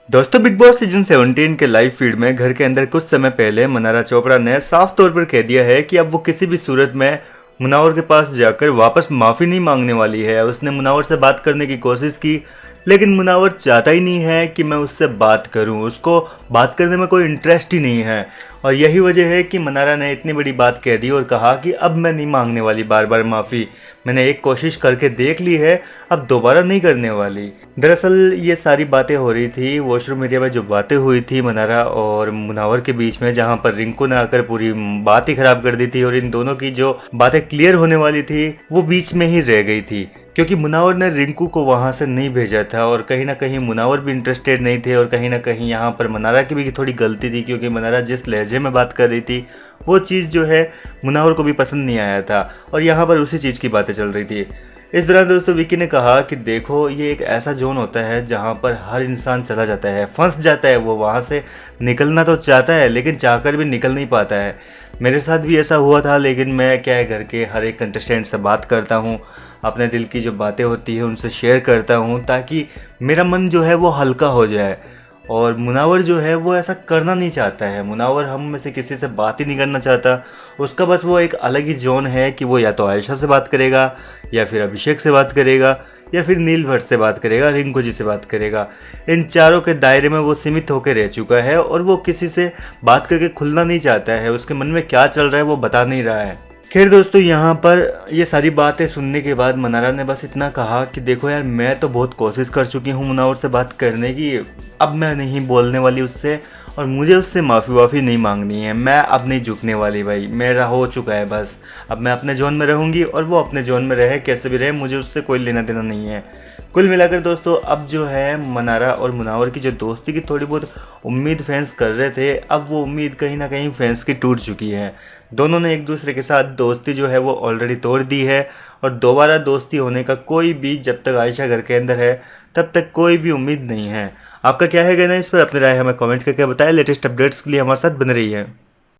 दोस्तों, big boss season 17 के live feed में घर के अंदर कुछ समय पहले मनारा चोपड़ा ने साफ तौर पर कह दिया है कि अब वो किसी भी सूरत में मुनावर के पास जाकर वापस माफ़ी नहीं मांगने वाली है। उसने मुनावर से बात करने की कोशिश की, लेकिन मुनावर चाहता ही नहीं है कि मैं उससे बात करूं। उसको बात करने में कोई इंटरेस्ट ही नहीं है और यही वजह है कि मनारा ने इतनी बड़ी बात कह दी और कहा कि अब मैं नहीं मांगने वाली बार बार माफ़ी। मैंने एक कोशिश करके देख ली है, अब दोबारा नहीं करने वाली। दरअसल ये सारी बातें हो रही थी वॉशरूम एरिया में, जो बातें हुई थी मनारा और मुनावर के बीच में, जहाँ पर रिंकू ने आकर पूरी बात ही खराब कर दी थी और इन दोनों की जो बातें क्लियर होने वाली थी वो बीच में ही रह गई थी, क्योंकि मुनावर ने रिंकू को वहाँ से नहीं भेजा था और कहीं ना कहीं मुनावर भी इंटरेस्टेड नहीं थे और कहीं ना कहीं यहाँ पर मनारा की भी थोड़ी गलती थी, क्योंकि मनारा जिस लहजे में बात कर रही थी वो चीज़ जो है मुनावर को भी पसंद नहीं आया था और यहाँ पर उसी चीज़ की बातें चल रही थी। इस दौरान दोस्तों विकी ने कहा कि देखो, ये एक ऐसा जोन होता है जहाँ पर हर इंसान चला जाता है, फंस जाता है। वो वहाँ से निकलना तो चाहता है लेकिन चाहकर भी निकल नहीं पाता है। मेरे साथ भी ऐसा हुआ था, लेकिन मैं क्या है, घर के हर एक कंटेस्टेंट से बात करता हूँ, अपने दिल की जो बातें होती है उनसे शेयर करता हूँ ताकि मेरा मन जो है वो हल्का हो जाए। और मुनावर जो है वो ऐसा करना नहीं चाहता है। मुनावर हम में से किसी से बात ही नहीं करना चाहता। उसका बस वो एक अलग ही जोन है कि वो या तो आयशा से बात करेगा, या फिर अभिषेक से बात करेगा, या फिर नील भट्ट से बात करेगा, रिंकू जी से बात करेगा। इन चारों के दायरे में वो सीमित होकर रह चुका है और वो किसी से बात करके खुलना नहीं चाहता है। उसके मन में क्या चल रहा है वो बता नहीं रहा है। खैर दोस्तों, यहाँ पर ये सारी बातें सुनने के बाद मनारा ने बस इतना कहा कि देखो यार, मैं तो बहुत कोशिश कर चुकी हूँ मुनावर से बात करने की, अब मैं नहीं बोलने वाली उससे और मुझे उससे माफ़ी वाफ़ी नहीं मांगनी है। मैं अब नहीं झुकने वाली भाई, मेरा हो चुका है बस। अब मैं अपने जोन में रहूँगी और वो अपने जोन में रहे, कैसे भी रहे, मुझे उससे कोई लेना देना नहीं है। कुल मिलाकर दोस्तों, अब जो है मनारा और मुनावर की जो दोस्ती की थोड़ी बहुत उम्मीद फैंस कर रहे थे, अब वो उम्मीद कहीं ना कहीं फैंस की टूट चुकी है। दोनों ने एक दूसरे के साथ दोस्ती जो है वो ऑलरेडी तोड़ दी है और दोबारा दोस्ती होने का कोई भी, जब तक आयशा घर के अंदर है तब तक कोई भी उम्मीद नहीं है। आपका क्या है कहना इस पर? अपनी राय हमें कमेंट करके बताएं। लेटेस्ट अपडेट्स के लिए हमारे साथ बने रहिए।